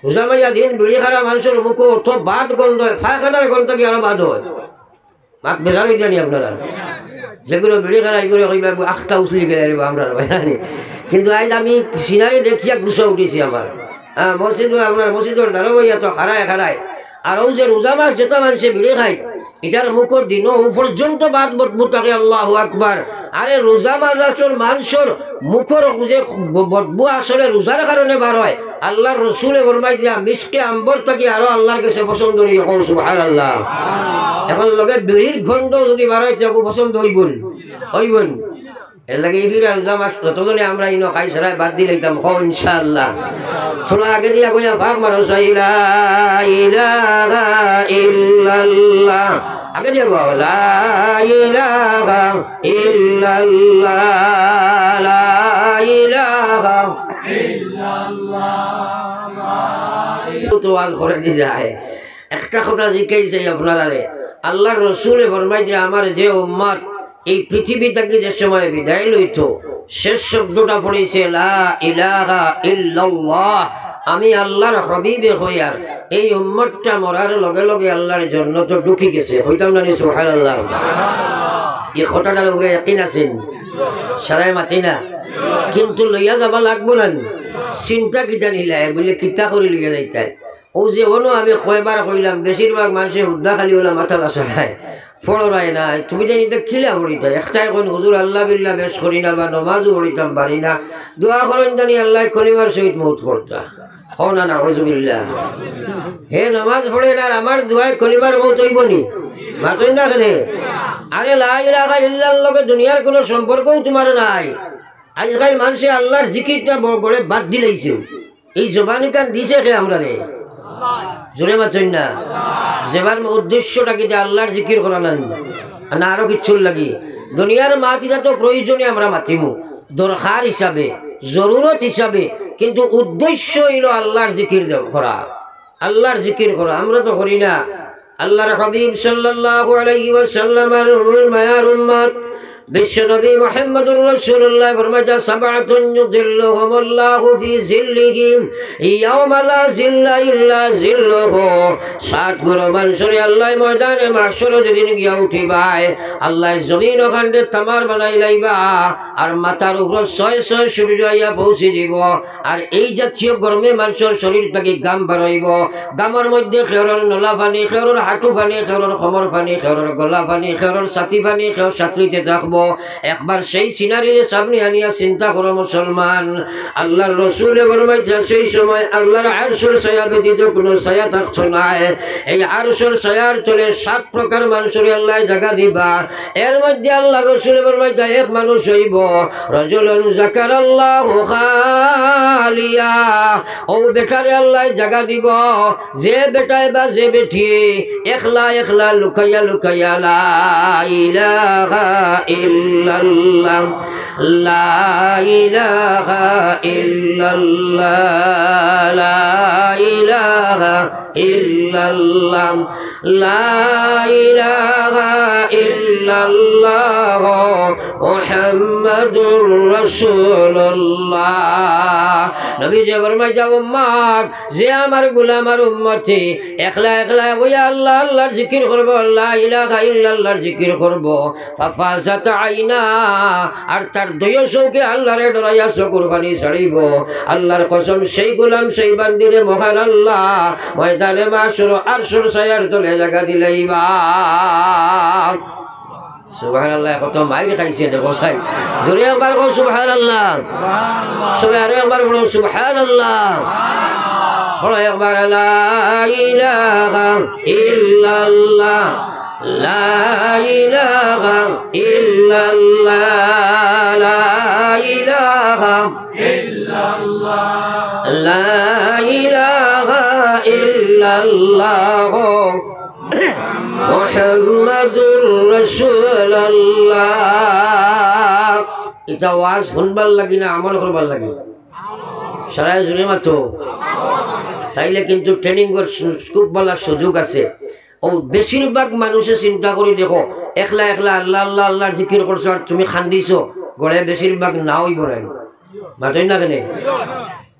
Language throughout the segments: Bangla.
রোজা মাইয়া দিন বিড়ি খারা মানুষের মুখো তো বাদ গন্ধ হয়, ফায়খানার গন্ধ কি আরো বাদ হয়। মাত বেজার হয়ে জানি আপনারা যেগুলো বিড়ি খারা এগুলো কইবা আখটা উছলি গেলে আমরা জানি। কিন্তু আজ আমি সিনারি দেখিয়া গুছা উঠিছি আমার। মসজিদ আপনার মসজিদের দ্বারা বইয়া তো খারায় খারায়। আর ও যে রোজা মাস যেটা মানুষে বিড়ি খায় এটার মুখর দিন পর্যন্ত বাদ বদবু থাকে। আল্লাহু আকবার। আরে রোজা মাসের মানুষের মুখর যে বদবু আসলে রোজার কারণে বার হয়। আল্লাহর রসুলে ফরমাই দিয়া মিষ্টি আম্বর থাকি আরো আল্লাহর কাছে পছন্দ হই। সুবহানাল্লাহ। এখন লগে বিড়ির গন্ধ যদি বার হয় তাকে পছন্দ হইবন হইবন। এর লাগে এই ফিরে রোজা মাস যতজনে আমরা ইনো খাই সারাই বাদ দিলে একদম হ ইনশাআল্লাহ। থোড়া আগে দিয়া কইয়া ভাগ মারো লা ইলাহা ইল্লাল্লাহ। আগে দিয়া বল লা ইলাহা ইল্লাল্লাহ, লা ইলাহা ইল্লাল্লাহ। তো আল করে দি যায় একটা কথা জিজ্ঞাসা আপনারা আল্লাহর রসুলে ফরমাই যে আমার যে উম্মত এই পৃথিবী থেকে যে সময় বিদায় লইত শেষ শব্দটা পড়েছে লা ইলাহা ইল্লাল্লাহ। আমি আল্লাহর হাবিবে হইয়ার এই উম্মতটা মরার লগে লগে আল্লাহর জন্য তো ঢুকি গেছে হইতাম না। সুবহানাল্লাহ। এই কথাটার উপরে ইয়াকিন আছেন সারাই মাতি না কিন্তু লইয়া যাবা লাগবো না। চিন্তা কিটা নিলা বলে কিতা করে লইয়া যাইতাই। ও যে অনো আমি কয়বার কইলাম বেশিরভাগ মানুষের হুদ্দা খালি হলে মাথা আসা নাই ফলরায় না। তুমি জানি তো খিলা পড়িতা একটাই কোন হুজুর আল্লাহ বিল্লাহ বেশ করি না বা নমাজও পড়িতাম পারি না। দোয়া করেন জানি আল্লাহ কলিমার সহিত মৌত করতা হো না না হুজুবিল্লাহ। হে নমাজ পড়ে না আমার দোয়ায় কলিমার মৌত হইব নি মাতই না খেলে। আরে লা ইলাহা ইল্লাল্লাহ দুনিয়ার কোনো সম্পর্কও তোমার নাই। আজকাল মানুষে আল্লাহর জিকিরটা বড় বাদ দিলেইছে। এই জবানি কান দিছে খে আমরা রে জোরে মাতই না। যেবার উদ্দেশ্যটা কি আল্লাহর জিকির করা না না আরো কিচ্ছুর লাগি দুনিয়ার মাতিটা তো প্রয়োজনে আমরা মাতিমু দরকার হিসাবে জরুরত হিসাবে, কিন্তু উদ্দেশ্য হইল আল্লাহর জিকির করা, আল্লাহর জিকির করা। আমরা তো করি না। আল্লাহর হাবিব সাল্লাল্লাহু আলাইহি ওয়াসাল্লামের মায়ার উম্মত বিশ্বনবী মুহাম্মদুর রাসূলুল্লাহ ফরমায়া সাবআতুন ইউযিল্লুহুমুল্লাহু ফি জিল্লিহি ইয়াওমা লা জিল্লা ইল্লা জিল্লুহু। সাত গুরু মানুষরে আল্লাহ ময়দানে মাহশর যেদিন গিয়া উঠিবায় আল্লাহ জমিন ওখানে তামার বানাই লাইবা আর মাথার উপর ছয় ছয় সূর্য আইয়া পৌঁছে দিব। আর এই জাতীয় গরমে মানুষের শরীর থেকে গাম বাড়াইব। গামের মধ্যে খেরর নলা পানি, খেরর হাঁটু পানি, খেরর কোমর পানি, খেরর গলা পানি, খেরর ছাতি পানি, খের ছাত্রীতে থাকবো। একবার সেই সিনারির সামনে আনিয়া চিন্তা করো মুসলমান। আল্লাহর রসুল সেই সময় আল্লাহর আরশের ছায়া ব্যতীত কোনো ছায়া থাকতো না। এই আরশের ছায়ার তলে 7 প্রকার মানুষের আল্লাহ জায়গা দিবা। এর মধ্যে আল্লাহর রসুল এক মানুষ হইব রাজুলুন যাকারাল্লাহু খালিয়া। ও বেটারে আল্লাহ জায়গা দিব যে বেটায় বা যে বেটি একলা একলা লুকাইয়া লুকাইয়া লা ইলাহা ইল্লাল্লাহ, লা ইলাহা ইল্লাল্লাহ, লা ইলাহা ইল্লাল্লাহ, লা ইলাহা ইল্লাল্লাহ মুহাম্মাদুর রাসূলুল্লাহ। নবী যে ফরমাইয়া উম্মত যে আমার গোলাম আর উম্মতি একলা একলা বইয়া আল্লাহ আল্লাহর জিকির করব, লা ইলাহা ইল্লাল্লাহর জিকির করব। ফাফাজাত আইনা আর তার দুই চোখে আল্লাহরে ডরাইয়া চকুর পানি ছাড়িব। আল্লাহর কসম সেই গোলাম সেই বান্দিরে মহান আল্লাহ ময়দানে মাহশর আরশের ছায়ার তলে জায়গা দিলাইবা। সুবহানাল্লাহ। কত মাইর খাইছে দেখো সাই। জোরে একবার বলো সুবহানাল্লাহ, সবাই আরো একবার বলো সুবহানাল্লাহ। বলো একবার লা ইলাহা ইল্লাল্লাহ, লা ইলাহা ইল্লাল্লাহ, লা ইলাহা ইল্লাল্লাহ, লা ইলাহা ইল্লাল্লাহ মুহাম্মাদুর রাসূলুল্লাহ। এটা ওয়াজ শুনবার লাগি না আমল করবার লাগি? সারা জুড়ে মাত্র তাইলে কিন্তু ট্রেনিং স্কুপ বলার সুযোগ আছে। ও বেশিরভাগ মানুষে চিন্তা করে দেখো একলা একলা আল্লাহ আল্লাহ আল্লাহর জিকির করছো আর তুমি খান্দিছো গড়ে বেশিরভাগ নাওই বলেন মাতই না কেন?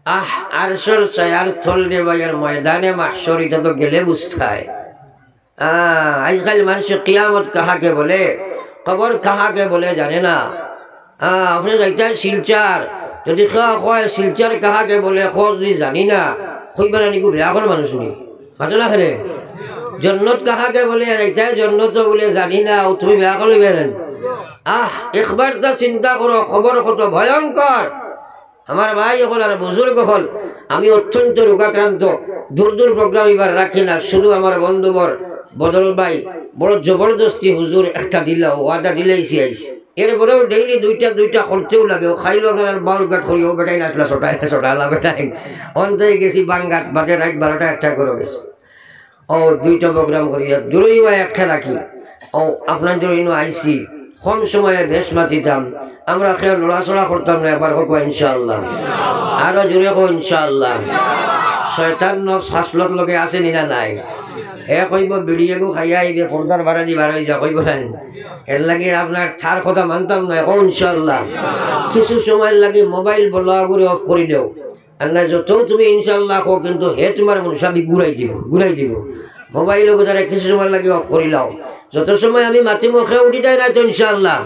আরশর ছায়ার থল রে ভাইয়ার ময়দানে মাহশর, এটা তো গেলে বুঝতায়। আজকাল মানুষ কিয়ামত কাহাকে বলে, কবর কাহাকে বলে জানে না। আপনি যাইতেন শিলচার, যদি কয় শিলচার কাহাকে বলে যদি জানি না, কইবার নিকু বেয়া করে মানুষ নি মাতো না খেলে। জন্নত কাহাকে বলে যাইতেন, জন্নত বলে জানি না, তুমি বেয়া করে বেরেন। একবার তা চিন্তা করো, খবর কত ভয়ঙ্কর। আমার ভাই হল আর বুজুর্গ হল, আমি অত্যন্ত রোগাক্রান্ত, দূর দূর প্রোগ্রাম এবার রাখি না। শুধু আমার বন্ধুবর বদল ভাই বড় জবরদস্তি হুজুর একটা দিলা, ওয়াদা দিলেইছি আইসি। এরপরেও ডেইলি দুইটা করতেও লাগে। ও খাইল বাউল গাট করি, ও বেটাই নাচলা ছোটালা বেটাই অন্তই গেছি বাঙ্গাট বাজে রাত 12টা 1টা করে গেছে। ও 2টা প্রোগ্রাম করি, দূরই বা একটা রাখি। ও আপনার জন্য আইসি, কম সময়ে দেশ মাতিতাম, আমরা খেয়ে লড়াচড়া করতাম না। এবার হোক ইনশাআল্লাহ, আরো জোরে হোক ইনশাআল্লাহ। শয়তান শাসলত লগে আছে নিনা নাই? হে কইব বিড়িয়েগো খাইয়া আইবে, পর্দার ভাড়া দি বার হয়ে যা, কইব না। এর লাগে আপনার ছাড় কথা মানতাম না। এখন ইনশাআল্লাহ কিছু সময় লাগে মোবাইল বলা করে অফ করে দেও, আর না যত তুমি ইনশাআল্লাহ কো, কিন্তু হে তোমার মনসাবি ঘুরাই দিব। মোবাইল দ্বারা কিছু সময় লাগে অফ করে লাও। যত সময় আমি মাতি মুখে উঠি যাই না তো ইনশাআল্লাহ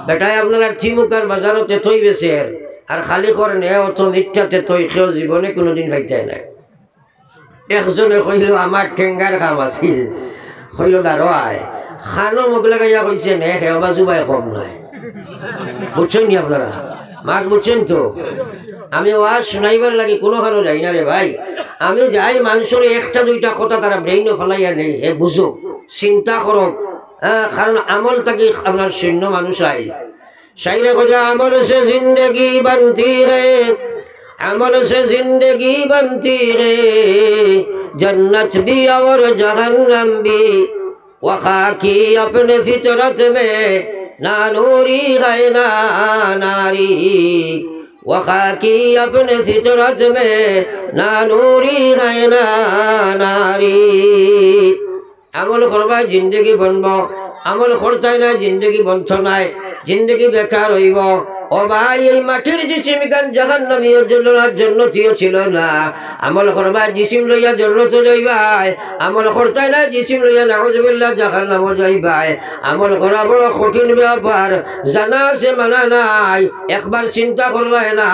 বেটাই আপনার আর চিমুকার বাজারও তেতই বেছে, আর খালি করেন এ অত মিথ্যা তেতই খেয়েও জীবনে কোনোদিন খাইতে নাই। একজনে কইল আমার ঠেঙ্গার কাম আছিল, কইল দাঁড়ায় খানো মুখ লাগাইয়া কইছে নে হেবা জুবাই কম নাই। বুঝছেন নি আপনারা? মাক বুঝছেন তো? আমি ওয়াজ শুনাইবার লাগে কোনো কারো যাই না রে ভাই। আমি যাই মানুষের 1টা 2টা কথা তারা ব্রেইনও ফেলাইয়া নেই, হে বুঝুক, চিন্তা করক। কারণ আমল থাকি আপনার শূন্য মানুষ আই সাইরে কথা, আমল সে জিন্দগি বানতি রে, আমল সে জিন্দগি বানতি রে, जन्नत भी और जहन्नम भी वखा की अपने फितरत में, ना नूरी है ना नारी, वखा की अपने फितरत में, ना नूरी है ना नारी। আমল করবা জিন্দগি বনব, আমল করতে না জিন্দগি বন্ধ নাই, জিন্দগি বেকার হইব। ও ভাই এই মাটির জিসিম গান জাহান্নামীর জন্য ছিল না। আমল করবা জিসিম লইয়া জন্নত যাইবাই, আমল করতে না জিসিম লইয়া নাউজুবিল্লাহ জাহান্নাম যাইবাই। আমল করা বড় কঠিন ব্যাপার, জানা আছে মানা নাই। একবার চিন্তা করলাই না,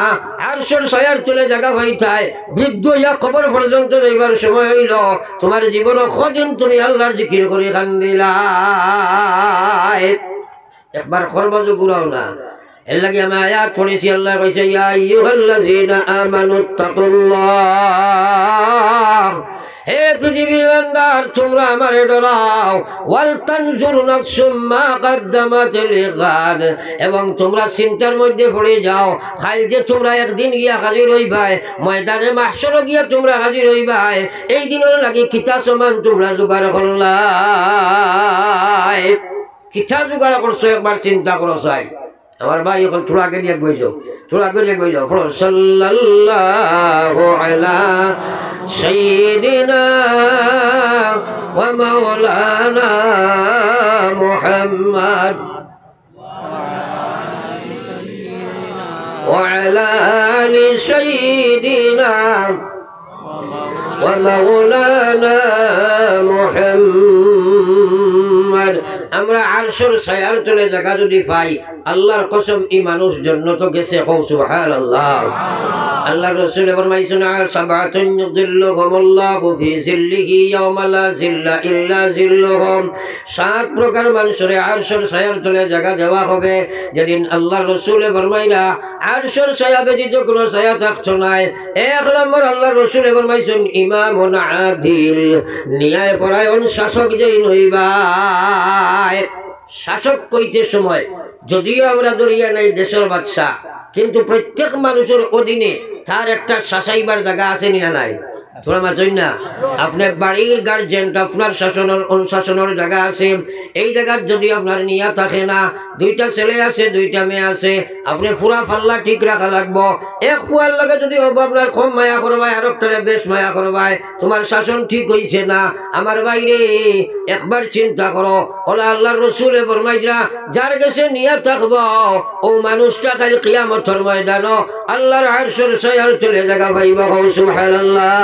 আরশের ছায়ার চলে জায়গা হইতায়, বৃদ্ধ ইয়া কবর পর্যন্ত যাইবার সময় হইল, তোমার জীবন কদিন তুমি আল্লাহর জিকির করে কান্দিলাই। একবার খরবাজও ঘুরাও না। এর লাগে আমি আয়াত পড়েছি, আল্লাহ কইছে ইয়া আইয়ুহাল্লাযীনা আমানুত্তাকুল্লাহ, হে পৃথিবীর বান্দার তোমরা আমারে ডরাও। ওয়াল তানজুর নাফসুম মা কদ্দামাত লিগাদ, এবং তোমরা চিন্তার মধ্যে পড়ে যাও, খাইল যে তোমরা একদিন গিয়া হাজির হইবাই, ময়দানে মাহশরে গিয়া তোমরা হাজির হইবাই। এই দিনের লাগি কিতা সমান তোমরা জোগাড় করলাই, কিতা জোগাড় করছো একবার চিন্তা করো। চাই আমার ভাই এখন থোড়া আগে নিয়ে গইছো, থোড়া আগে নিয়ে গইছো। সাল্লাল্লাহু আলা সাইয়্যিদিনা ওয়া মাওলানা মুহাম্মদ ওয়া আলা আলি সাইয়্যিদিনা ওয়া মাওলানা মুহাম্মদ। আমরা আরশের ছায়ার তলে জায়গা যদি পাই, আল্লাহর কসম এই মানুষ জান্নাত গেছে। সুবহানাল্লাহ। আল্লাহর রাসূল ফরমাইছেন সাবাতুন ইযিল্লুহুমুল্লাহু ফি জিল্লিহি ইয়াওমা লা জিল্লা ইল্লা জিল্লুহুম। 7 প্রকার মানুষের আরশের ছায়ার তলে জায়গা দেওয়া হবে, যেদিন আল্লাহর রাসূল ফরমাইলা আরশের ছায়া ব্যতীত কোনো ছায়া থাকতো না। 1 নম্বর আল্লাহর রাসূল ফরমাইছেন ইমামুন আদিল, ন্যায় পরায়ণ শাসক যেই হইবা। শাসক কইতে সময় যদিও আমরা দরিয়া নাই দেশের বাদশা, কিন্তু প্রত্যেক মানুষের অধীনে তার একটা শাসাইবার জায়গা আছে না নাই? তোমরা মাতই না আপনার বাড়ির গার্জেন আপনার শাসনের অনুশাসনের জায়গা আছে এই জায়গার যদি আপনার নিয়া থাকে না দুইটা ছেলে আছে দুইটা মেয়ে আছে আপনি পুরা ফাল্লা ঠিক রাখা লাগবো এক ফুয়ার লাগে যদি হবো আপনার কম মায়া করবাই আর একটা বেশ মায়া করবাই তোমার শাসন ঠিক হইছে না আমার বাইরে একবার চিন্তা করো ওলা আল্লাহর রাসূলে ফরমাইরা যার কাছে নিয়া থাকবো ও মানুষটা কাল কিয়ামতের ময়দানে আল্লাহর আরশের ছায়ার চলে জায়গা পাইব সুবহানাল্লাহ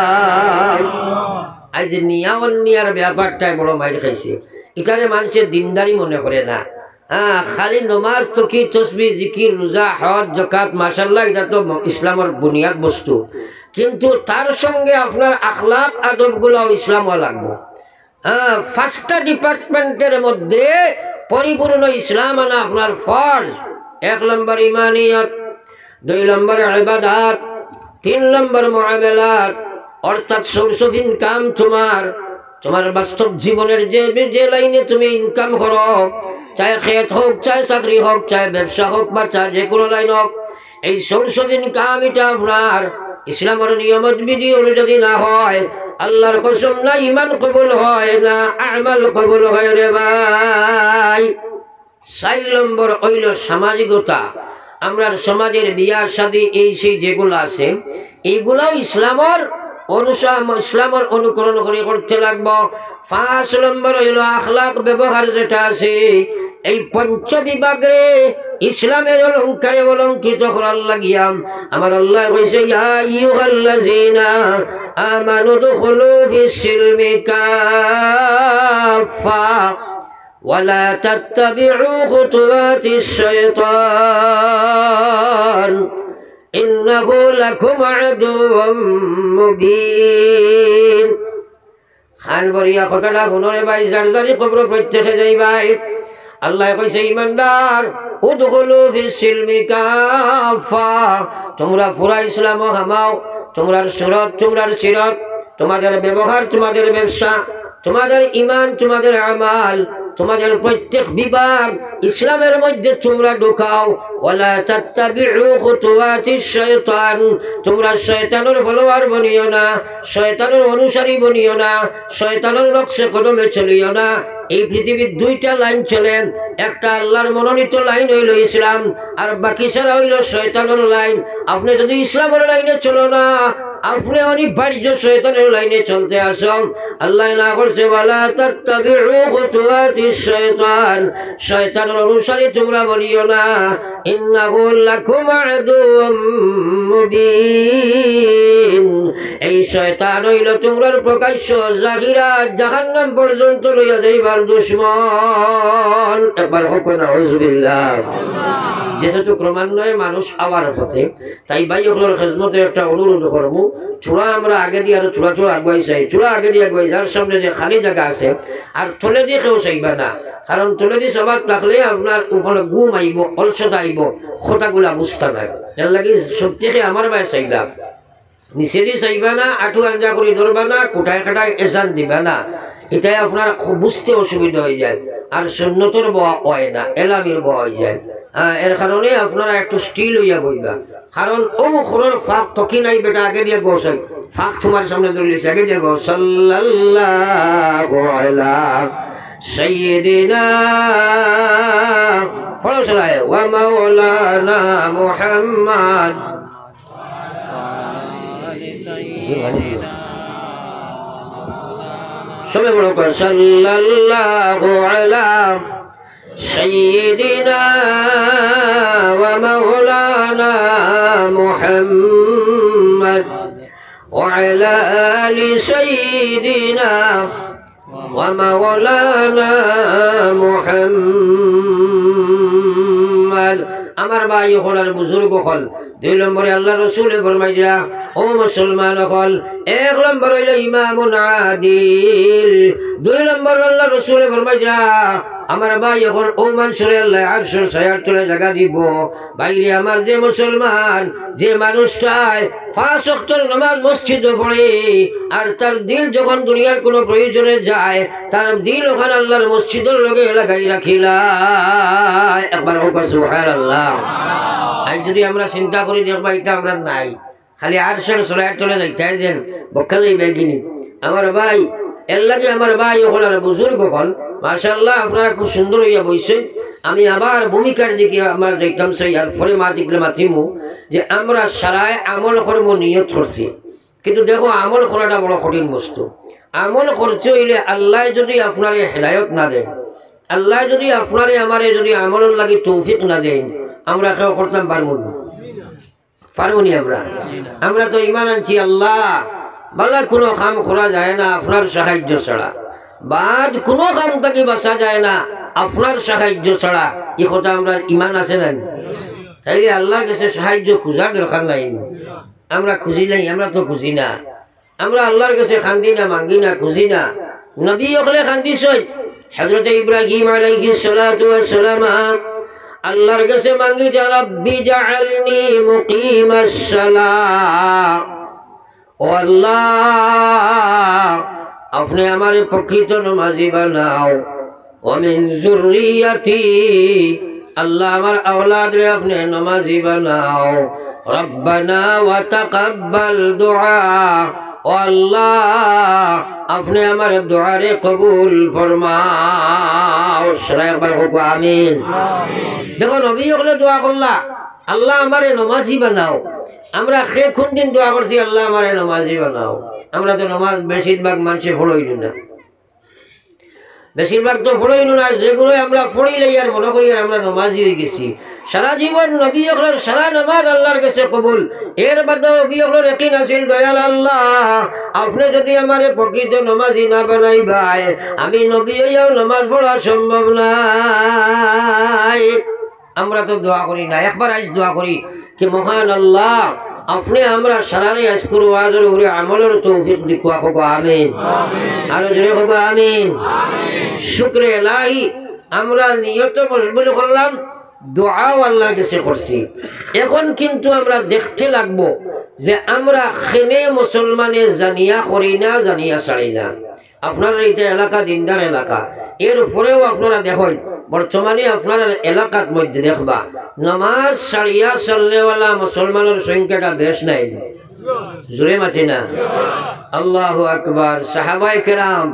আজ নিয়া অন্যার ব্যাপারটাই বড় মাইর খাইছে এটারে মানুষের দিনদারি মনে করে না খালি নমাজ তকি তসবি জিকির রোজা হজ যাকাত মাশাআল্লাহ এটা তো ইসলামের বুনিয়াদ বস্তু কিন্তু তার সঙ্গে আপনার আখলাক আদবগুলো ইসলামও লাগবে পাঁচটা ডিপার্টমেন্টের মধ্যে পরিপূর্ণ ইসলাম আনা আপনার ফরজ এক নম্বর ইমানিয়ত দুই নম্বর ইবাদত তিন নম্বর মুআমালাত অর্থাৎ সোর্স অফ ইনকাম তোমার বাস্তব জীবনের যে লাইনে তুমি ইনকাম করো চাই খেত হোক চাই চাকরি হোক চাই ব্যবসা হোক বা চাই যে কোনো লাইন হোক এই সোর্স অফ ইনকাম এটা আপনার ইসলামের নিয়মত বিধি অনুযায়ী না হয় আল্লাহর কসম না ইমান কবুল হয় না আমাল কবুল হয় রে ভাই 4 নম্বর হইল সামাজিকতা আমরা সমাজের বিয়া শাদী এই সেই যেগুলো আছে এইগুলাও ইসলামের অনুকরণ করে করতে লাগবো 5 নম্বর হইল আখলাক ব্যবহার যেটা আছে এই পঞ্চ বিভাগে ইসলামের অলঙ্কারে অলঙ্কিত করার লাগিয়াম আমার আল্লাহ কইছে ইয়া আইয়ুহাল্লাযিনা আমানু দুখুলু ফিস-সিলমি কাফা ওয়ালা তাত্তাবিউ খুতুওয়াতিশ শাইতান ইন্নাহু লাকুম আদুউম মুবিন খান বরিয়া কথাটা গুণরে ভাই জারদারি কবর প্রত্যেকে যাই ভাই আল্লাহ কইছে ইমানদার উদখুলু ফিস-সিলমি কাফা তোমরা পুরা ইসলাম হামাও তোমরার সুরত তোমরার সিরত তোমাদের ব্যবহার তোমাদের ব্যবসা তোমাদের ঈমান তোমাদের আমাল তোমাদের প্রত্যেক বিভাগ ইসলামের মধ্যে তোমরা ঢুকাও ওয়ালা তাত্তাবিউ খুতুওয়াতিশ শাইতান তোমরা শয়তানের ফলোয়ার বনিও না শয়তানের অনুসারী বনিও না শয়তানের নকশে কদমে চলিও না এই পৃথিবীর দুইটা লাইন চলে একটা আল্লাহর মনোনীত লাইন হইল ইসলাম আর বাকি সারা হইল শয়তানের লাইন আপনি যদি ইসলামের লাইনে চলো না আপনি অনিবার্য শয়তানের লাইনে চলতে আসেন আল্লাহ না করছে ওয়ালা তাত্তাবিউ খুতুওয়াতিশ শাইতান শয়তানের অনুসারী তোমরা বলিও না ইন্নাহু লাকুম আদুউম মুবিন এই শয়তান হইল তোমরার প্রকাশ্য জাহিরা জাহান্নাম পর্যন্ত লইয়া যাইবার দুশমন একবার হোক না আউযুবিল্লাহ যেহেতু ক্রমান্বয়ে মানুষ আবার পথে তাই ভাই ওগুলোর খেজমতে একটা অনুরোধ করবো চূড়া আমরা আগে দিয়ে আরো চূড়া আগুয়াই চাই চূড়া আগে দিয়ে আগুয়াই যার সামনে যে খালি জায়গা আছে আর তলে দিয়ে কেউ চাইবা না কারণ তলে দিয়ে সবার থাকলে আপনার উপরে ঘুম আইব অলসতা আইব খোটাগুলা বুঝতে নাই এর লাগে সত্যিকে আমার ভাই চাইবা নিচে দিয়ে চাইবা না আঠু আঞ্জা করে ধরবা না কোটায় কাটায় এজান দিবা না এটাই আপনার বুঝতে অসুবিধা হয়ে যায় আর সুন্নতর বয়া হয় না এলামির বয়া হয়ে যায় এর কারণে আপনারা একটু স্টিল হইয়া বইবা কারণ ও খোরের ফাঁক তকি নাই বেটা আগে দিয়ে গোসাই ফাঁক তোমার সামনে ধরলিস আগে দিয়ে গো সাল্লাল্লাহু আলা সাইয়্যিদিনা ফরসলায় ওয়া মাওলানা মুহাম্মদ সবাই বড় করে সাল্লাল্লাহু আলা سيدنا ومولانا محمد وعلى آل سيدنا ومولانا محمد আমার ভাই হল বুজুর্গ হল 2 নম্বরে আল্লাহ রাসূল ফরমাইয়া ও মুসলমান হল 1 নম্বর হইল ইমামুন আদিল 2 নম্বর আল্লাহ রাসূল ফরমাইয়া আমার ভাই এখন ও মানুষের আল্লাহ আরশের ছায়ার তলে জায়গা দিব বাইরে আমার যে মুসলমান যে মানুষটায় 5 ওয়াক্তের নামাজ মসজিদে পড়ে আর তার দিল যখন দুনিয়ার কোনো প্রয়োজনে যায় তার দিল ওখানে আল্লাহর মসজিদের লগে লাগাই রাখিলা একবার হোক সুবহানাল্লাহ আজ যদি আমরা চিন্তা করি দেখবা এটা আমরা নাই খালি আরশের সরাইয়ের তলে যাইতে যেন বক্কা যাইবে কিনি আমার ভাই এর লাগে আমার ভাই ওখানে আর বুজুর্গ কখন মাশাআল্লাহ আপনারা খুব সুন্দর হইয়া বইছেন আমি আবার ভূমিকার দিকে আমার দেখতাম সেই আর পরে মা দিকলে মাতিমু যে আমরা সারায় আমল কর্ম নিয়ত করছি কিন্তু দেখো আমল করাটা বড় কঠিন বস্তু আমল করতে হইলে আল্লাহ যদি আপনার হেদায়ত না দেন আল্লাহ যদি আপনারে আমারে যদি আমলের লাগি তৌফিক না দেন আমরা কেউ করতাম পারবো না পারবনি আমরা তো ইমান আনছি আল্লাহ বালা কোনো কাম করা যায় না আপনার সাহায্য ছাড়া বাদ কোনো কাম থেকে বাঁচা যায় না আপনার সাহায্য ছাড়া এই কথা আমরা ইমান আছে না তাইলে আল্লাহর কাছে সাহায্য খোঁজার দরকার নাই আমরা খুঁজি নাই আমরা তো খুঁজি না আমরা আল্লাহর কাছে খান্দি না মাঙ্গি না খুঁজি না নবী ওখানে খান্দিছ হযরত ইব্রাহিম আলাইহিস সালাতু ওয়াস সালাম আল্লাহর কাছে মাঙ্গি যে রব্বি জাআলনি মুকিমাস সালাহ ও আল্লাহ আপনি আমার প্রকৃত নমাজি বানাও ওয়া মিন যুররিয়াতি আল্লাহ আমার আওলাদ রে আপনি নমাজি বানাও রব্বানা ওয়া তাকাব্বাল দুআ ও আল্লাহ আপনি আমার দোয়ারে কবুল ফরমাও সবাই একবার হোক আমিন দেখো নবী ওগুলো দোয়া করলা আল্লাহ আমারে নমাজি বানাও আমরা খে কোন দিন দোয়া করছি আল্লাহ আমারে নমাজি বানাও আমরা তো নমাজ বেশিরভাগ মানুষে ফলোই না বেশিরভাগ তো ফলোই না যেগুলো আমরা পড়িলেই আর মনে করি আর আমরা নমাজি হয়ে গেছি সারা জীবন নবী ওগুলোর সারা নামাজ আল্লাহর কাছে কবুল এর বাদে নবী ওগুলোর ইয়াকিন আছিল দয়াল আল্লাহ আপনি যদি আমারে প্রকৃত নমাজি না বানাই ভাই আমি নবী হইয়াও নামাজ পড়া সম্ভব নাই আমরা তো দোয়া করি না একবার আজ দোয়া করি কি মহান আল্লাহ আপনি আমরা সারারে আজ করু আজর উরে আমলের তৌফিক দিকুয়া হোক আমিন আর জোরে হোক আমিন শুকরে ইলাহি আমরা নিয়ত মজবুত করলাম দোয়াও আল্লাহর কাছে করছি এখন কিন্তু আমরা দেখতে লাগবো যে আমরা খেনে মুসলমানে জানিয়া করি না জানিয়া ছাড়ি না আপনার এইটা এলাকা দিনদার এলাকা এর উপরেও আপনারা দেখুন বর্তমানে আপনার এলাকার মধ্যে দেখবা নামাজ ছাড়িয়া চলনেওয়ালা মুসলমানের সংখ্যাটা বেশ নাই জোরে মাতি না আল্লাহু আকবার সাহাবায়ে কেরাম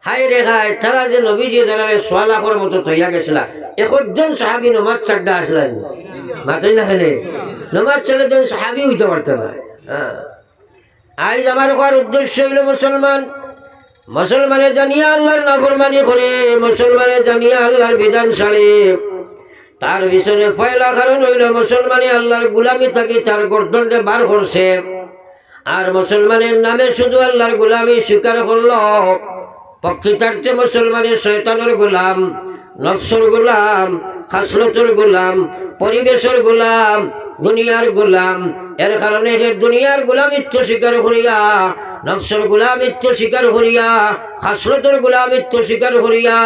হাই রে হাই তারা যে নবীজি জানালে সোয়ালা করার মতো তৈয়া গেছিল একজন সাহাবী নামাজ ছাড়তে আসলেন মাতই না হলে নামাজ ছাড়লে তো সাহাবী হইতে পারত না আজ আমার হওয়ার উদ্দেশ্য হইল মুসলমানে জানিয়া আল্লাহর নাফরমানি করে মুসলমানে জানিয়া আল্লাহর বিধান ছাড়ে তার পিছনে ফয়লা কারণ হইল মুসলমানে আল্লাহর গোলামি থাকি তার গর্দনকে বার করছে আর মুসলমানের নামে শুধু আল্লাহর গোলামি স্বীকার করল প্রকৃতার্থে মুসলমানের শয়তানের গোলাম নফসের গোলাম খাসলতের গোলাম পরিবেশের গোলাম দুনিয়ার গোলাম এর কারণে হে দুনিয়ার গোলামিত্ব স্বীকার করিয়া নফসের গোলামিত্ব স্বীকার করিয়া খাসলতের গোলামিত্ব স্বীকার করিয়া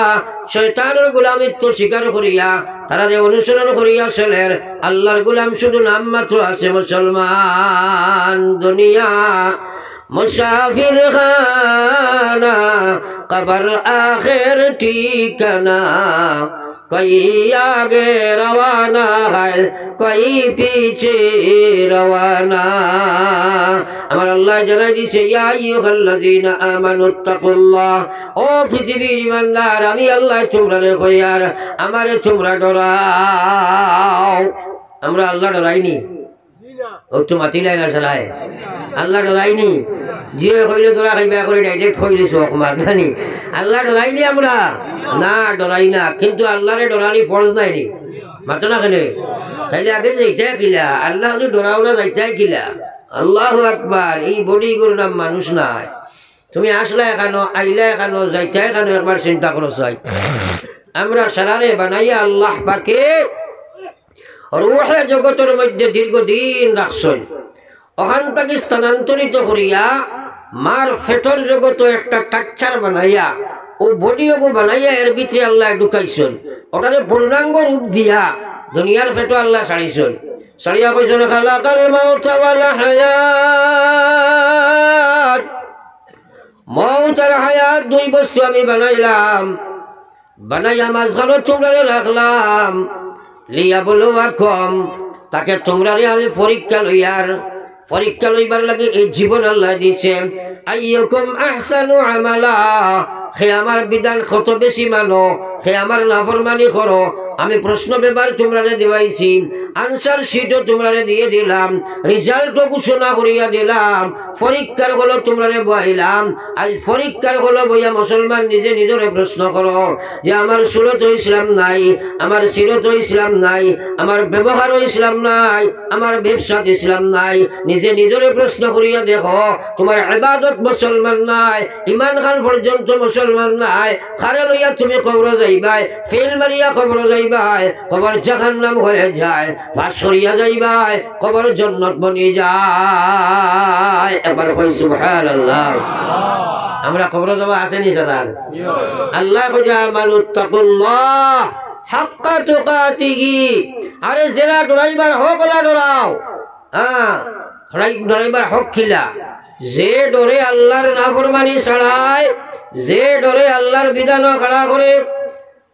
শয়তানের গোলামিত্ব স্বীকার করিয়া তারা যে অনুসরণ করিয়া চলের আল্লাহর গোলাম শুধু নাম মাত্র আছে মুসলমান দুনিয়া মুসাফির খানা কবর আখের ঠিকানা কই আগে রওয়ানা হয় কই পিছে রওয়ানা আমার আল্লাহ জানাই দিছে ইয়া আইয়ুহাল্লাযীনা আমানুত্তাকুল্লাহ ও পৃথিবীর ইমানদার আমি আল্লাহ তোমরা কইয়ার আমারে তোমরা ডরাও আমরা আল্লাহ ডরাইনি ও তো মাতি নাই না চালায় আল্লাহ ডরাইনি যে কইলে তোরা খাইবা করে ডাইরেক্ট কইলিস অকমার জানি আল্লাহ ডরাইনি আমরা না ডরাই না কিন্তু আল্লাহরে ডরানি ফরজ নাই নি মাতো না কেন তাইলে আগে যাইতাই কিলা আল্লাহ যদি ডরাও না যাইতাই কিলা আল্লাহু আকবার এই বডি গুলো নাম মানুষ নাই তুমি আসলে এখানো আইলা এখানো যাইতাই এখানো একবার চিন্তা করো চাই আমরা সারারে বানাইয়া আল্লাহ পাকে রূহে জগতের মধ্যে দীর্ঘদিন রাখছেন ওখান থেকে স্থানান্তরিত করিয়া মার ফেটর জগত একটা টাকচার বানাইয়া ও বডিও বানাইয়া এর ভিতরে আল্লাহ ঢুকাইছেন ওটারে পূর্ণাঙ্গ রূপ দিয়া দুনিয়ার ফেটো আল্লাহ ছাড়িছেন ছাড়িয়া কইছেন খালাকাল মাউতা ওয়াল হায়াত মউত আর হায়াত দুই বস্তু আমি বানাইলাম বানাইয়া মাঝখানে তোমরা রাখলাম লিয়াবলুয়াকুম তাকে তোমরা আমি পরীক্ষা লইয়ার পরীক্ষা লইবার লাগে এই জীবন আল্লাহ দিছে। আইয়ুকুম আহসানু আমালা, হে আমার বিধান কত বেশি মানো, হে আমার নাফরমানি করো। আমি প্রশ্ন পেপার তোমরা দেওয়াইছি, আনসার শিটও তোমরা দিয়ে দিলাম, রেজাল্টও ঘোষণা করিয়া দিলাম, পরীক্ষার হলো তোমরা বইলাম। আজ পরীক্ষার হলো বইয়া মুসলমান নিজে নিজরে প্রশ্ন করো যে আমার সুরত ইসলাম নাই, আমার সিরত ইসলাম নাই, আমার ব্যবহার ইসলাম নাই, আমার ব্যবসাত ইসলাম নাই। নিজে নিজরে প্রশ্ন করিয়া দেখো, তোমার ইবাদত মুসলমান নাই, ইমান খান পর্যন্ত মুসলমান নাই। খারে লইয়া তুমি কবর যাইবাই, ফেল মারিয়া কবর যাইবাই, কবর জাহান্নাম হয়ে যায়, ফাঁস করিয়া যাইবাই, কবর জান্নাত বনি যায়। একবার কই সুবহানাল্লাহ। আমরা কবর যাওয়া আসেনি সাদার আল্লাহ কইয়া মানুত্তাকুল্লাহ হাক্কা তুকাতিহি। আরে যারা ডরাইবার হক ওলা ডরাও, হ্যাঁ ডরাইবার হক খিলা। যে ডরে আল্লাহর নাফরমানি ছাড়ায়, যে ডরে আল্লাহর বিধান খাড়া করে।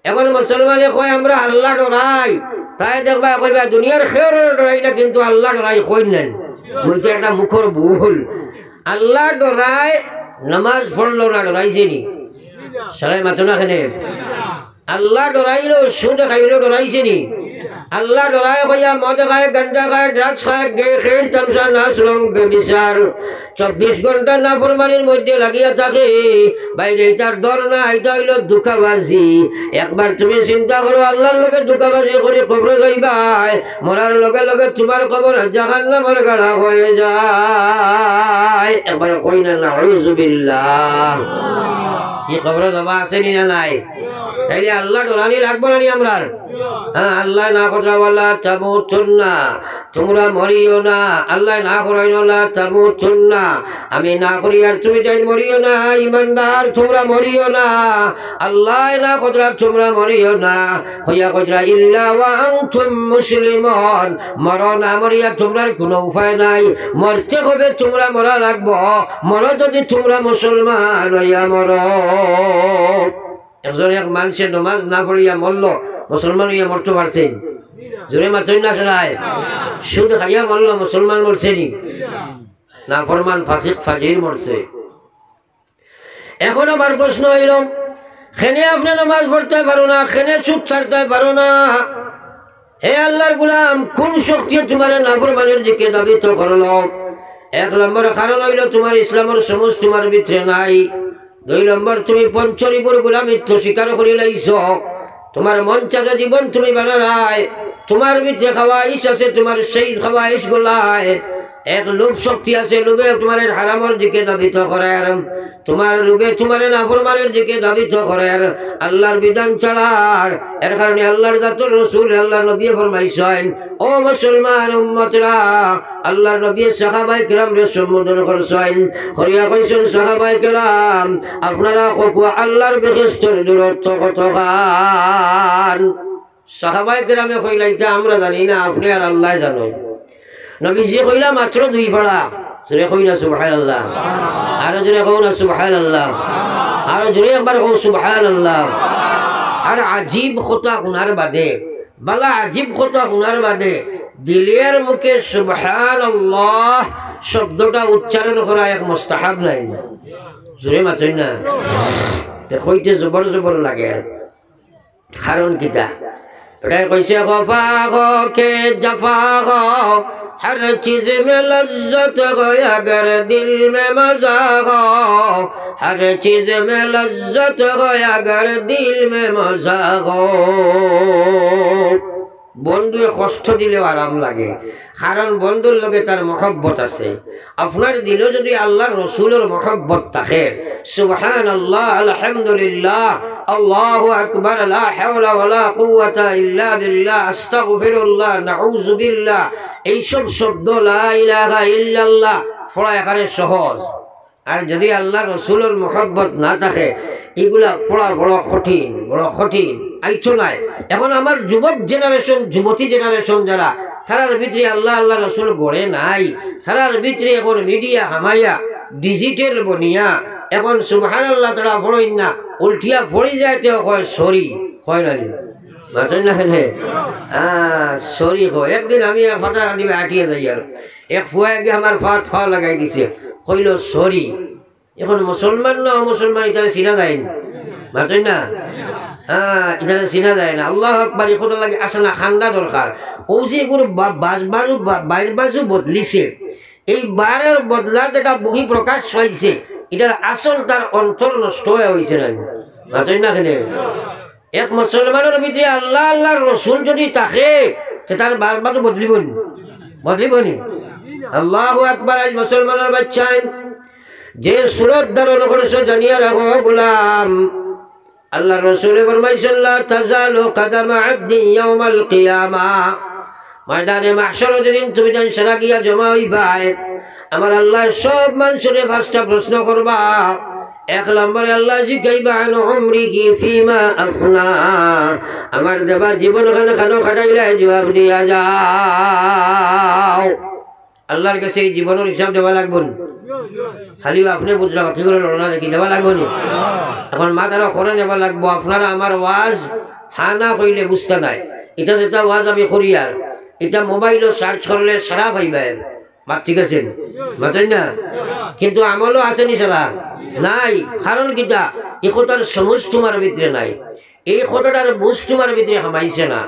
এখন মুসলমানে কয় আমরা আল্লাহ ডরাই, প্রায় দেখবা কইবা দুনিয়ার খেয়ার ডরাই না, কিন্তু আল্লাহ ডরাই কই নেন। বলতে একটা মুখর ভুল। আল্লাহ ডরাই নামাজ পড়লো না, ডরাইছে নি? সারাই মাতো না খেনে। আল্লাহ ডরাইলো সুদ খাইলো, ডরাইছে নি? আল্লাহ ডরাই কইয়া মদ খায়, গাঞ্জা খায়, ড্রাগস খায়, গে খেল, তামসা, নাচ, রং, বেবিচার 24 ঘন্টা নাফরমানির মধ্যে লাগিয়া থাকে। বাইরে তার ডর না, এটা হইল ধোঁকাবাজি। একবার তুমি চিন্তা করো, আল্লাহর লগে ধোঁকাবাজি করে কবর যাইবাই, মরার লগে লগে তোমার কবর জাহান্নামের গাড়া হয়ে যায়। একবার কই না নাউযুবিল্লাহ। কি কবর যাবা আসেনি না নাই? তাইলে আল্লাহ ডরানি লাগবো না নি আমরা? হ্যাঁ, আল্লাহ না কথা বলা তামুতুন্না, তোমরা মরিও না। আল্লাহ না করাই না তামুতুন্না, আমি না করি আর তুমি তাই মরিও না। ইমানদার তোমরা মরিও না, আল্লাহ না কথা তোমরা মরিও না। হইয়া কথা ইল্লা ওয়া আনতুম মুসলিমুন, মরো না মরিয়া তোমরা কোনো উপায় নাই, মরতে হবে, তোমরা মরা লাগবো। মরো যদি তোমরা মুসলমান হইয়া মরো। একজন এক মানুষের নমাজ না পড়িয়া মরল, মুসলমান হইয়া মরতে পারছেন? জোরে মাত্রই না শোনায়। সুদ খাইয়া মরল, মুসলমান মরছে নি? না, ফরমান ফাসিক ফাজির মরছে। এখন আমার প্রশ্ন হইল, খেনে আপনি নমাজ পড়তে পারো না, খেনে সুদ ছাড়তে পারো না, হে আল্লাহর গুলাম, কোন শক্তি তোমার নাফরমানের দিকে দাবিত করল? 1 নম্বর কারণ হইল তোমার ইসলামের সমজ তোমার ভিতরে নাই। 2 নম্বর তুমি পঞ্চরিপুর গোলামিত্ব স্বীকার করি লাইছ, তোমার মন চাকা জীবন তুমি বানা নাই, তোমার ভিতরে খাওয়াইশ আছে, তোমার সেই খাওয়াইশ গোলায় এক লোভ শক্তি আছে, লোভে তোমার হারামের দিকে দাবিত করার, তোমার লোভে তোমার নাফরমানের দিকে দাবিত করার, আল্লাহর বিধান ছাড়ার। এর কারণে আল্লাহর জাতুর রাসূল আল্লাহর নবী ফরমাইছেন, ও মুসলমান উম্মতরা, আল্লাহর নবী সাহাবায়ে কেরামকে সম্বোধন করেছেন, করিয়া কইছেন, সাহাবায়ে কেরাম আপনারা কত আল্লাহর বেহেশতের দূরত্ব কতখান? সাহাবায়ে কেরামে কইলাইতা আমরা জানি না, আপনি আর আল্লাহ জানেন। নবীজি কইলা মাত্র 2 পাড়া। জোরে কই না সুবহানাল্লাহ। আর জোরে কও না সুবহানাল্লাহ। আর জোরে একবার কও সুবহানাল্লাহ। আর আজীব কথা গুনার বাদে, বালা আজীব কথা গুনার বাদে দিলের মুখে সুবহানাল্লাহ শব্দটা উচ্চারণ করা এক মুস্তাহাব নাই। জোরে মাত্রই না, কইতে জবর জবর লাগে। কারণ কিটা? এটাই কইছে, গফা গে জফা গো, हर चीज में लज्जत हो अगर दिल में मजा हो, हर चीज में लज्जत हो अगर दिल में मजा हो। বন্ধুয়ে কষ্ট দিলেও আরাম লাগে, কারণ বন্ধুর লগে তার মহব্বত আছে। আপনার দিলেও যদি আল্লাহর রসুলের মহব্বত থাকে, সুবহানাল্লাহ, আলহামদুলিল্লাহ, আল্লাহু আকবার, লা হাওলা ওয়ালা কুওয়াতা ইল্লা বিল্লাহ, আস্তাগফিরুল্লাহ, নাউযু বিল্লাহ, এইসব শব্দ লা ইলাহা ইল্লাল্লাহ পড়া এখানে সহজ। আর যদি আল্লাহর রসুলের মহব্বত না থাকে, এগুলা পড়া বড় কঠিন, বড় কঠিন। আইছো নাই এখন আমার যুবক জেনারেশন, যুবতী জেনারেশন যারা, তারার ভিতরে আল্লাহ আল্লাহ রসুল গড়ে নাই, তারার ভিতরে এখন মিডিয়া হামাইয়া ডিজিটাল বনিয়া এখন সুবহানাল্লাহ তারা পড়েন না, উল্টিয়া পড়ে যায়, তেও কয় সরি, হয় না মাতই না খেলে সরি কো একদিন আমি ফাটা দিবে আটিয়ে যাই আর এক ফুয়া গিয়ে আমার ফাও লাগাই দিছে কইল সরি এখন মুসলমান না মুসলমান এটা চিনা যায় না মাতই না এটা চিনা যায় না আল্লাহ আকবার এখন লাগে আসে না খান্দা দরকার ও যে কোনো বাইর বাজু বদলিছে এই বারের বদলার যেটা বহি প্রকাশ হয়েছে এটার আসল তার অন্তর নষ্ট হয়ে হয়েছে না মাতই না খেলে এক মুসলমানের ভিতরে আল্লাহ আল্লাহর রসুল যদি থাকে তার বারবার বদলিব নি আল্লাহু আকবার আজ মুসলমানের বাচ্চায় যে সুরত ধারণ করেছে জানিয়ে রাখো গোলাম আল্লাহ রসুল ফরমাইছেন লা তাজালু কদমা আবদি ইয়াউমাল কিয়ামা ময়দানে মাহশরে যেদিন তুমি জান সারা গিয়া জমা হইবাই আমার আল্লাহ সব মানুষের ফার্স্টটা প্রশ্ন করবা এক নম্বরে আল্লাহ জিজ্ঞাসা আন উমরিহি ফিমা আফনা আমার দেবার জীবন খানো খাটাইলে জবাব দিয়া যাও আল্লাহর কাছে এই জীবনের হিসাব দেওয়া লাগবে খালি আপনি বুঝলা কি করে লড়না দেখি দেওয়া লাগবে না এখন মা তারা করে নেওয়া লাগবো আপনারা আমার ওয়াজ হানা কইলে বুঝতে নাই এটা যেটা ওয়াজ আমি করি আর এটা মোবাইলও সার্চ করলে সারা পাইবে মা ঠিক আছে মাতেন না কিন্তু আমলও আসেনি সারা নাই কারণ কিটা এই কথার সমজ তোমার ভিতরে নাই এই কথাটার বুঝ তোমার ভিতরে হামাইছে না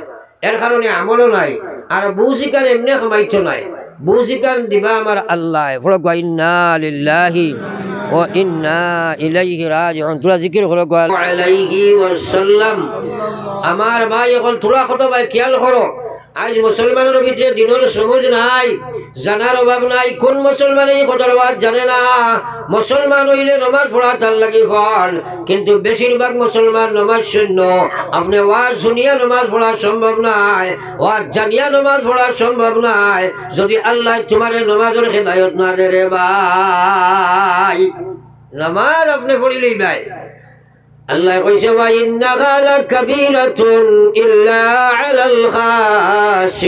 এর কারণে আমলও নাই আর বুঝিকার এমনি হামাইছো নাই বুঝিকার দিবা আমার আল্লাহ ইন্না লিল্লাহি ওয়া ইন্না ইলাইহি রাজিউন তোরা জিকির করো আলাইহি ওয়াসাল্লাম আমার ভাই এখন তোরা কত ভাই খেয়াল করো আজ মুসলমানের ভিতরে দিনের সমজ নাই জানার অভাব নাই কোন মুসলমান এই কথার ওয়াজ জানে না মুসলমান হইলে নামাজ পড়া তার লাগি ফল কিন্তু বেশিরভাগ মুসলমান নামাজ শূন্য আপনি ওয়াজ শুনিয়া নামাজ পড়া সম্ভব নাই ওয়াজ জানিয়া নামাজ পড়া সম্ভব নাই যদি আল্লাহ তোমার নামাজের হেদায়ত না দে রে ভাই নামাজ আপনি পড়িলেই ভাই আল্লাহ কইছে ওয়া ইন্নাহা লাকাবীরাতুন ইল্লা আলাল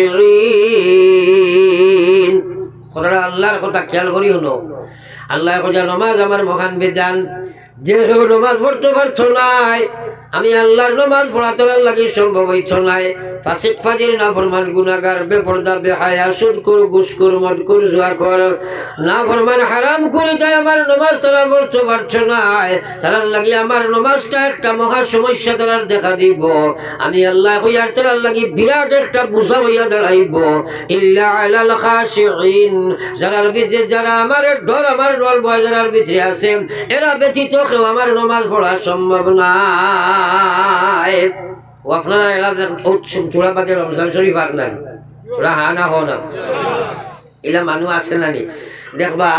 খাশিরিন খোদা আল্লাহর কথা খেয়াল করি হলো আল্লাহ কইছে নামাজ আমার মহান বিধান যে নামাজ পড়তে পারছো নাই আমি আল্লাহর নামাজ পড়াতে লাগি সম্ভব হইছ নাই ফাসিক ফাজির নাফরমান গুনাহগার বেপরদা বেহায়া সুদখোর ঘুষখোর মদখোর জুয়াখোর নাফরমান হারাম করে যায় আমার নামাজ তারা পড়তে পারছো নাই তারা লাগি আমার নামাজটা একটা মহা সমস্যা তারা দেখা দিব আমি আল্লাহ হইয়ার তারা লাগি বিরাট একটা বোঝা হইয়া দাঁড়াইব ইল্লা আলাল খাশিঈন যারার ভিতরে যারা আমার ডর আমার ডর ভয় যারার ভিতরে আছে এরা ব্যতীত কেউ আমার নামাজ পড়া সম্ভব না ও আপনারা এলাকার চূড়া পাতে রমজান শরীফ আর নাই ওরা হা না হো না এলা মানুষ আছে না নি দেখবা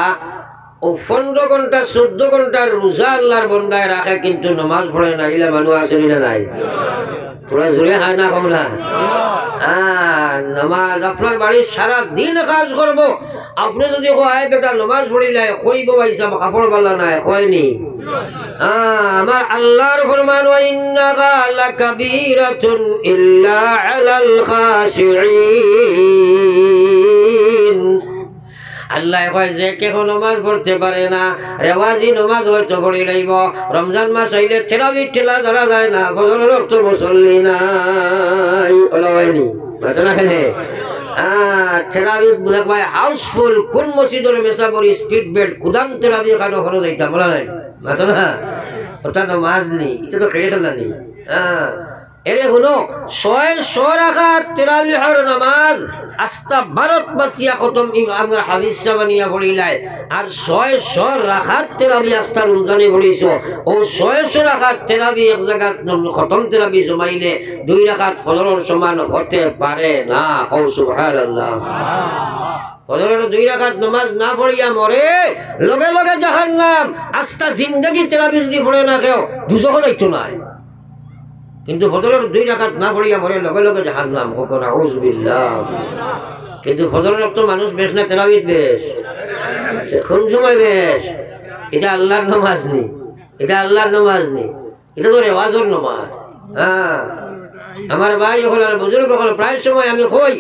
ও 15 ঘন্টা 14 ঘন্টা রোজা আল্লাহর বন্দায় রাখে কিন্তু নামাজ পড়ে না এলা মানুষ আছে না নাই তোরা জোরে হা না কম না নামাজ আপনার বাড়ির সারা দিন কাজ করবো আপনি যদি কয় বেটা নামাজ পড়িলে কইব ভাইসাব কাপড় বালা নাই কয়নি আমার আল্লাহর ফরমান ওয়া ইন্নাহা লাকাবীরাতুন ইল্লা আলাল খাশিঈন আল্লাহ কয় যে কেহ নামাজ পড়তে পারে না রেওয়াজি নামাজ হয়তো পড়ি লাইব রমজান মাস হইলে ঠেলাবি ঠেলা ধরা যায় না ফজরের রক্ত মুসল্লি নাই ওলা হয়নি ঘটনা খেলে ঠেলাবি বুঝা পায় হাউসফুল কোন মসজিদের মেশা পড়ি স্পিড বেড কুদাম ঠেলাবি কানো খরচ যাইতাম বলা নাই ঘটনা ওটা নামাজ নেই এটা তো খেলে খেলা নেই এরে হলো 600 রাকাত তারাবিহর নামাজ আস্তা ভারতবাসিয়া খতম আমরা হাদিস বানিয়া পড়িলাই আর 600 রাকাত তারাবি আস্তা রমজানে পড়িছো ও 600 রাকাত তারাবি এক জায়গা খতম তারাবি জমাইলে 2 রাকাত ফজরের সমান হতে পারে না ও সুবহানাল্লাহ ফজরের 2 রাকাত নামাজ না পড়িয়া মরে লগে লগে জাহান্নাম আস্তা জিন্দেগি তারাবি যদি পড়ে না কেউ দুজখ লাইতো না কিন্তু ফজরের 2 রাকাত না পড়িয়া মরে লগে লগে জাহান্নাম কখন আউযুবিল্লাহ কিন্তু ফজরের তো মানুষ বেশ না তেলাওয়াত বেশ কোন সময় বেশ এটা আল্লাহর নামাজ নেই এটা আল্লাহর নামাজ নেই এটা তো রেওয়াজের নামাজ আমার ভাই হল আর বুজুর্গ হল প্রায় সময় আমি কই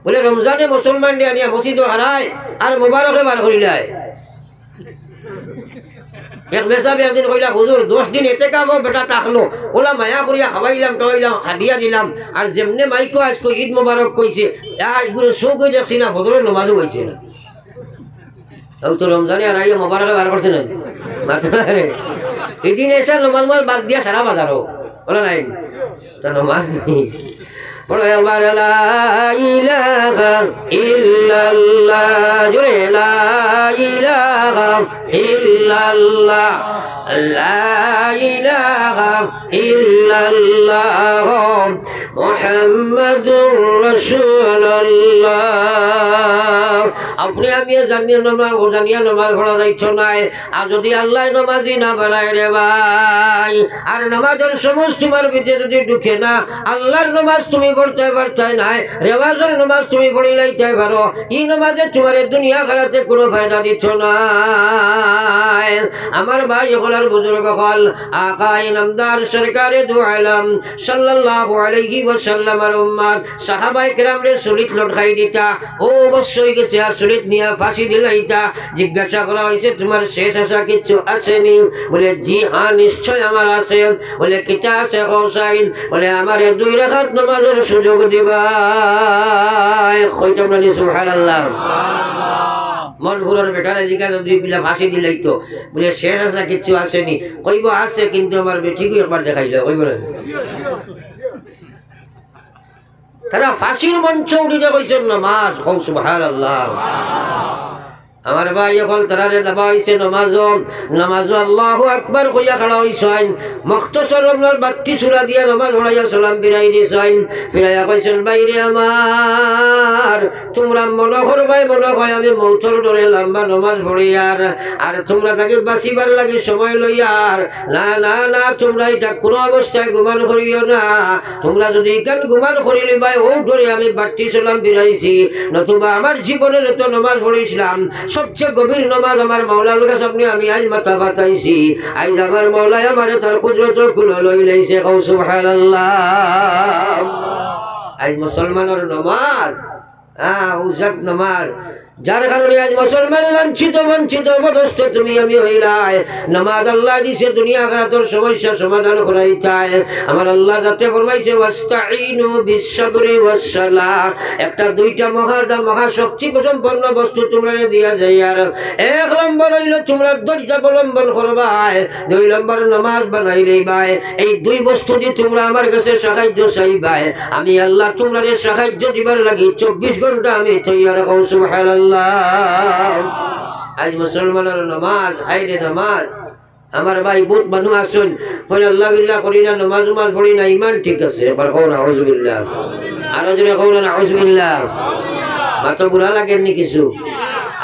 বলে রমজানে মুসলমান আনিয়া মসজিদ হারায় আর মুবারকে বার করিলায় এক বেসা একদিন কইলা হুজুর 10 দিন এতে কামো বেটা থাকলো ওলা মায়া করিয়া খাওয়াইলাম টাইলাম হাদিয়া দিলাম আর যেমনে মাইকো আজকে ঈদ মোবারক কইছে এগুলো শোক হয়ে যাচ্ছি না ফজরের নামাজও হয়েছে না তো রমজানে আর আইয়া মোবারক বার করছে না মাত্র এদিন এসে নমাজ বাদ দিয়া সারা বাজারও বলা নাই তা নমাজ নেই বলো একবার লা ইলাহা ইল্লাল্লাহ জোরে লা ইলাহা ইল্লাল্লাহ লা ইলাহা ইল্লাল্লাহ মুহাম্মাদুর রাসূলুল্লাহ আপনি আমি জানিয়া নমাজ পড়া যাইছ নাই আর যদি আল্লাহ নমাজি না বানায় রে ভাই আর নামাজের সমস্ত তোমার ভিতরে যদি ঢুকে না আল্লাহর নমাজ তুমি পড়তে পারতাই নাই রেওয়াজের নমাজ তুমি পড়ি লাইতে পারো এই নমাজে তোমার দুনিয়া খেলাতে কোনো ফায়দা দিচ্ছ না আমার ভাই হলার বুজুর্গ হল আকা ইনামদার সরকারে দু আলম সাল্লাল্লাহু আলাইহি ওয়াসাল্লামের উম্মত সাহাবায়ে কেরামরে শরীর লটকাই দিতা ও অবশ্যই গেছে আর শরীর নিয়ে ফাঁসি দিলাইতা জিজ্ঞাসা করা হয়েছে তোমার শেষ আশা কিছু আসেনি বলে জি হ্যাঁ নিশ্চয় আমার আছে বলে কিতা আছে হোসাইন বলে আমার 2 রাকাত নামাজের সুযোগ দিবা কইতাম না সুবহানাল্লাহ মনপুরের বেটারা জিজ্ঞাসা 2 পিলা ফাঁসি দিলাই তো বলে শেষ আশা কিছু আসেনি কইব আছে কিন্তু আমার বেটিকে একবার দেখাইলে কইব না তারা ফাঁসির মঞ্চ উঠিতে কইছেন নামাজ কও সুবহানাল্লাহ আমার ভাই এখন তারারে দাবা হইছে নামাজ আল্লাহু আকবার কইয়া খাড়া হইছেন মুখতসর আপনার 32 সূরা দিয়া নামাজ পড়াইয়া সালাম ফিরাই দিছেন ফিরাইয়া কইছেন বাইরে আমার তোমরা মনে করবাই মনে হয় আমি মৌতর ধরে লম্বা নামাজ পড়ি আর তোমরা তাকে বাঁচিবার লাগি সময় লইয়ার না না না তোমরা এটা কোনো অবস্থায় গুমান করিও না তোমরা যদি এখান গুমান করিলে ভাই ও ধরে আমি 32 সালাম ফিরাইছি নতুবা আমার জীবনের তো নামাজ পড়িছিলাম সবচেয়ে গভীর নামাজ আমার মাওলার কাছে আপনি আমি আজ মাথা পাতাইছি আজ আমার মাওলাই আমারে তার কুদরত খুলে লই লাইছে কও সুবহানাল্লাহ আজ মুসলমানের নামাজ উজাত নামাজ যার কারণে আজ মুসলমান লাঞ্ছিত বঞ্চিত অবদস্থ তুমি আমি হইলাই নামাজ আল্লাহ দিছে দুনিয়া আখিরাতের সমস্যা সমাধান করাই চায় আমার আল্লাহ যাতে ফরমাইছে ওয়াস্তাইনু বিসসাবরি ওয়াসসালাহ একটা 2টা মহাশক্তি সম্পন্ন বস্তু তোমরা দিয়া যায় আর 1 নম্বর হইল তোমরা ধৈর্য অবলম্বন করবা 2 নম্বর নামাজ বানাইলেই ভাই এই 2 বস্তু দিয়ে তোমরা আমার কাছে সাহায্য চাইবাই আমি আল্লাহ তোমাদের সাহায্য দিবার লাগি 24 ঘন্টা আমি তৈয়ার রাখো সুবহানাল্লাহ আজ মুসলমানের নামাজ হাইরে নামাজ আমার ভাই বহুত মানুষ আসুন কই আল্লাহ বিল্লাহ করি না নামাজ পড়ি না ইমান ঠিক আছে এবার কও না আউযুবিল্লাহ আরো জোরে কও না আউযুবিল্লাহ মাথা বুড়া লাগে নি কিছু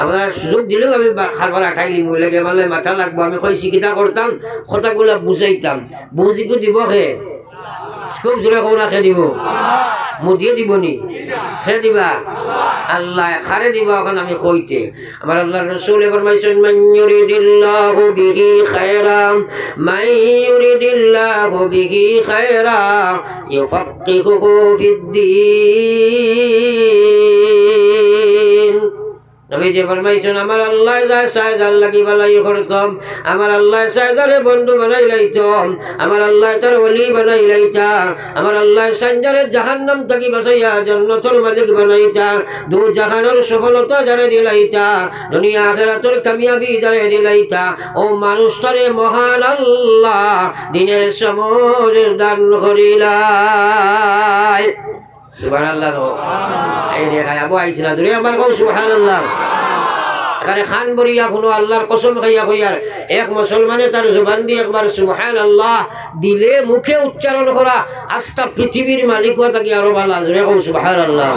আমরা সুযোগ দিলেও আমি খাবার আঠাইলি লাগে মানে মাথা লাগবো আমি কইছি কিতা করতাম কথাগুলা বুঝাইতাম বুঝিকে দিব খে খুব জোরে কও না খে দিব মুদিয়ে দিবনি খে দিবা আল্লাহ খারে দিবা এখন আমি কইতে আমার আল্লাহর রাসূল ফরমাইছেন মান ইউরিদিল্লাহু বিহি খায়রান মান ইউরিদিল্লাহু বিহি খায়রান ইউফাক্কিহুহু ফিদ্দীন নবীজি ফরমাইছেন আমার আল্লাহ যা চায় আল্লাহ কি ভালাই করতাম আমার আল্লাহ চায় যারে বন্ধু বানাই লাইতাম আমার আল্লাহ তার ওলি বানাই লাইতা আমার আল্লাহ চায় জাহান্নাম থেকে বাঁচাইয়া জান্নাতুল মালিক বানাইতা দু জাহানের সফলতা যারে দিলাইতা দুনিয়া আখিরাতের কামিয়াবি যারে দিলাইতা ও মানুষটারে মহান আল্লাহ দিনের সমর দান করিলাই সুবহানাল্লাহ এই রে আবু আইছিলা দুরে আমার কও সুবহানাল্লাহ এখানে খান বরিয়া কোনো আল্লাহর কসম খাইয়া কইয়ার এক মুসলমানে তার জবান দিয়ে একবার সুবহানাল্লাহ দিলে মুখে উচ্চারণ করা আজটা পৃথিবীর মালিক থাকি আরো ভালো জোরে কও সুবহানাল্লাহ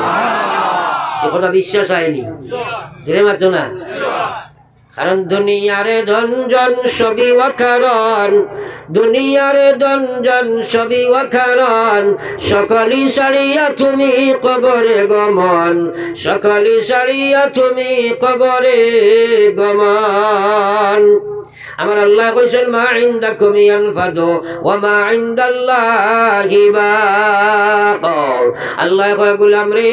এই কথা বিশ্বাস হয়নি জোরে মাত্র না কারণ দুনিয়ারে ধনজন সবই ওয়াকারণ দুনিয়ারে ধনজন সবই ওয়াকারণ সকালি সারিয়া তুমি কবরে গমন সকালি সারিয়া তুমি কবরে গমন আমার আল্লাহ কইছেন মা ইনদাকুম ইয়ানফাদু ওয়া মা ইনদাল্লাহি বাক। আল্লাহ কয় গোলাম রে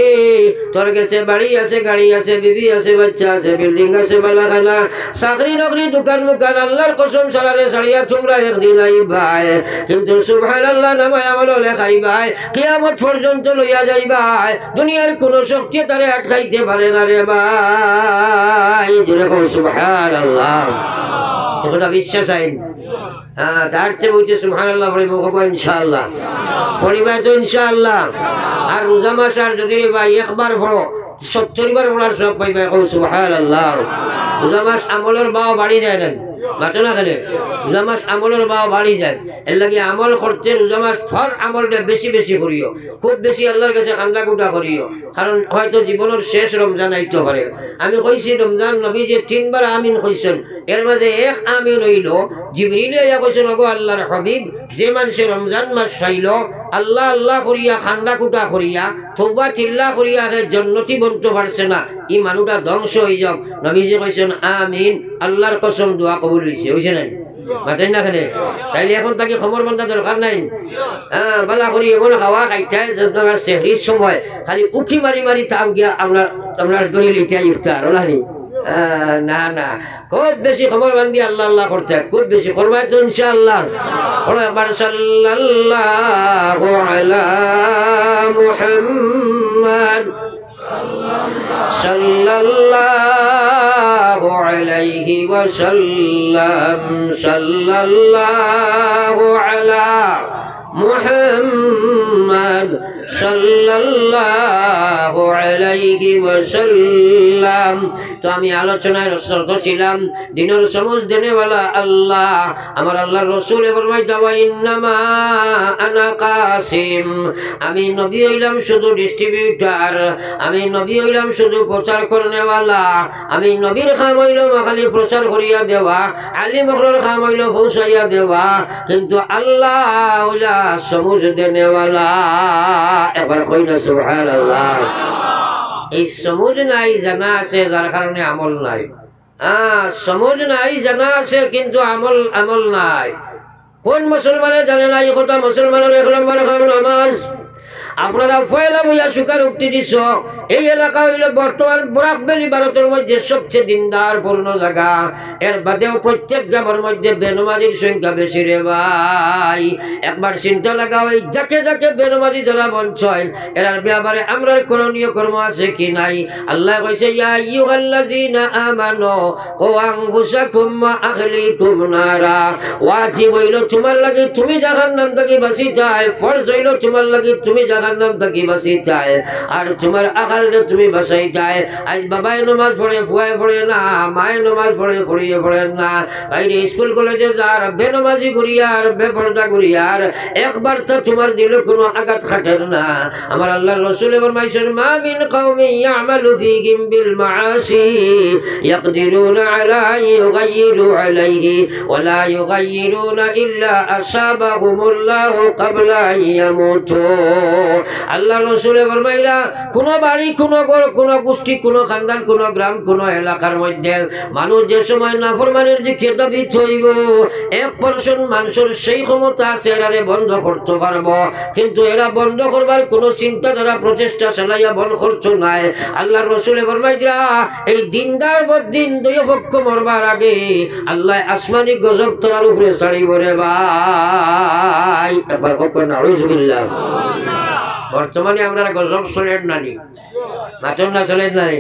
তোর কাছে বাড়ি আছে, গাড়ি আছে, বিবি আছে, বাচ্চা আছে, বিল্ডিং আছে, বালাখানা, চাকরি নকরি, দোকান মুকান, আল্লাহর কসম সালারে সারিয়া তোমরা একদিন আইবাই, কিন্তু সুবহানাল্লাহ নামায় আমল লেখাইবাই, কিয়ামত পর্যন্ত লইয়া যাইবাই, দুনিয়ার কোন শক্তি তারে আটকাইতে পারে না রে ভাই। যেরকম সুবহানাল্লাহ কথা বিশ্বাস আইন। হ্যাঁ, তার চেয়ে বলছে সুবহানাল্লাহ পড়িব ইনশাআল্লাহ, পড়িবাই তো ইনশাআল্লাহ। আর রোজা মাস আর যদি ভাই একবার পড়ো 70 বার পড়ার সব পাইবে সুবহানাল্লাহ। রোজা মাস আমলের বাও বাড়ি যায় না, বাঁচো না খেলে রোজা মাস আমলের বাও বাড়ি যায়। এর লাগে আমল করতে রোজা মাস ফর আমলটা বেশি বেশি করিও, খুব বেশি আল্লাহর কাছে কান্দা কুটা করিও, কারণ হয়তো জীবনের শেষ রমজান আইতে পারে। আমি কইছি রমজান নবী যে 3 বার আমিন কইছেন, এর মাঝে এক আমিন হইল জিবরিলে ইয়া কইছেন ওগো আল্লাহর হাবিব, যে মানুষে রমজান মাস চাইল আল্লাহ আল্লাহ করিয়া কান্দা কুটা করিয়া তওবা চিল্লা করিয়া জান্নাতি বনতে পারছে না, এই মানুষটা ধ্বংস হয়ে যাক। নবীজি কইছেন আমিন, আল্লাহর কসম দোয়া কবুল হইছে, হইছে না মাতেন না খেলে। তাইলে এখন তাকে খবর বান্ধা দরকার নাই। হ্যাঁ, বালা করি এমন খাওয়া খাইতে আপনার সেহরির সময় খালি উঠি মারি মারি তাম গিয়া আপনার দলিল ইতিয়া ইফতার ওলানি। না না, খুব বেশি খবর বান্ধি আল্লাহ আল্লাহ করতে, খুব বেশি করবাই তো ইনশাআল্লাহ। একবার সাল্লাল্লাহু আলা মুহাম্মাদ সাল্লাল্লাহু আলাইহি ওয়াসাল্লাম, সাল্লাল্লাহু আলা মুহাম্মাদ সাল্লাল্লাহু আলাইহি ওয়াসাল্লাম। তো আমি আলোচনায় রত ছিলাম দিনের সমুজ দেনেওয়ালা আল্লাহ, আমার আল্লাহর রাসূল ফরমাইতা ওয়া ইন্নামা আনা কাসিম, আমি নবী হইলাম শুধু ডিস্ট্রিবিউটর, আমি নবী হইলাম শুধু প্রচার করনেওয়ালা, আমি নবীর কাম হইল খালি প্রচার করিয়া দেওয়া, আলিম হকলের কাম হইল পৌঁছাইয়া দেওয়া, কিন্তু আল্লাহ হইলা সমুজ দেনেওয়ালা। একবার কই না সুবহানাল্লাহ। এই সমুজ নাই জানা আছে, যার কারণে আমল নাই। সমুজ নাই জানা আছে কিন্তু আমল নাই। কোন মুসলমানে জানে না এই কথা? মুসলমানের 1 নম্বর কাম নামাজ। আপনারা পয়লা বইয়া সুখার উক্তি দিছ, এই এলাকা হইল বর্তমান বরাকবেলি ভারতের মধ্যে সবচেয়ে দিনদার পূর্ণ জায়গা। এর বাদেও প্রত্যেক গ্রামের মধ্যে বেনমাজির সংখ্যা বেশি রে ভাই। একবার চিন্তা লাগা ওই যাকে যাকে বেনমাজি যারা বঞ্চন, এরার ব্যাপারে আমরা করণীয় কর্ম আছে কি নাই? আল্লাহ কইছে ইয়া আইয়ুহাল্লাযীনা আমানু কু আনফুসাকুম ওয়া আহলিকুম নারা। ওয়াজিব হইল তোমার লাগি তুমি জাহান্নাম থেকে বাঁচিতাই, ফরজ হইল তোমার লাগি তুমি জাহান্নাম থেকে বাঁচিতাই, আর তোমার আকালরে তুমি বাঁচাইতাই। আজ বাবাই নামাজ পড়ে ফুয়ায় পড়ে না, মায়ের নামাজ পড়ে পড়িয়ে পড়েন না, বাইরে স্কুল কলেজে যার বেনমাজি করিয়ার বেপরদা করিয়ার একবার তো তোমার দিলে কোনো আঘাত খাটেন না। আমার আল্লাহর রাসূল ফরমাইছেন মা মিন কওমিন ইয়ামালু ফীহিম বিল মাআসি ইয়াকদিরুনা আলা ইউগাইয়িরু আলাইহি ওয়া লা ইউগাইয়িরুনা ইল্লা আসাবাহুমুল্লাহু ক্বাবলা আন ইয়ামুতু। আল্লাহর রাসূল ফরমাইলা কোন বাড়ি, কোন ঘর, কোন গোষ্ঠী, কোন খানদান, কোন গ্রাম, কোন এলাকার মধ্যে মানুষ যে সময় নাফরমানের দিকে দাবিত হইব, 1% মানুষের সেই ক্ষমতা আছে এরারে বন্ধ করতে পারবো, কিন্তু এরা বন্ধ করবার কোন চিন্তাধারা প্রচেষ্টা চালাইয়া বন্ধ করছো নাই। আল্লাহর রাসূল ফরমাইলা এই দিনদার বদিন দুই পক্ষ মরবার আগে আল্লাহ আসমানি গজব তার উপরে ছাড়িব রে ভাই। এবার বকর নাউযুবিল্লাহ। বর্তমানে আমরা গজব চলেন নানি, মাতন না চলেন নানি।